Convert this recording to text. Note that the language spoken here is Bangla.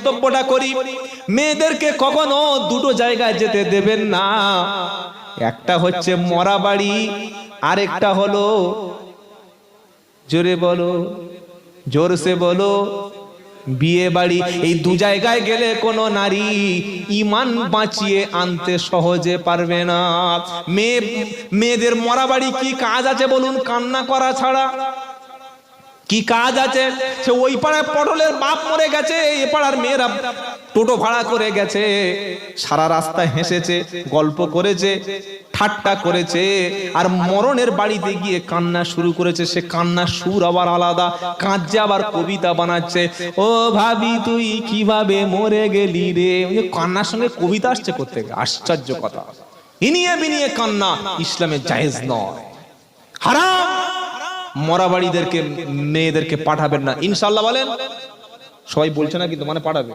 বক্তব্যটা করি, মেয়েদেরকে কখনো দুটো জায়গায় যেতে দেবেন না। একটা হচ্ছে মরা বাড়ি, আরেকটা হলো, জোরে বলো, জোরসে বলো, বিয়ে বাড়ি। এই দু জায়গায় গেলে কোনো নারী ঈমান বাঁচিয়ে আনতে সহজে পারবে না। মেয়েদের মরা বাড়ি কি কাজ আছে বলুন, কান্না করা ছাড়া কি কাজ আছে? সে ওই পাড়ায় পটলের বাপ মরে গেছে, এই পাড়ার মেয়েরা টোটো ভাড়া করে গেছে, সারা রাস্তায় হেসেছে, গল্প করেছে, ঠাট্টা করেছে, আর মরণের বাড়িতে গিয়ে কান্না শুরু করেছে। সে কান্নার সুর আবার আলাদা, কাঁদছে, আবার কবিতা বানাচ্ছে, ও ভাবি তুই কিভাবে মরে গেলি রে। কান্নার সঙ্গে কবিতা আসছে করতে, আশ্চর্য কথা। ইনিয়ে বিনিয়ে কান্না ইসলামে জায়েজ নয়, হারাম। মরা বাড়িদেরকে মেয়েদেরকে পাঠাবেন না ইনশাআল্লাহ বলেন। সবাই বলছে না কিন্তু মানে পাঠাবে।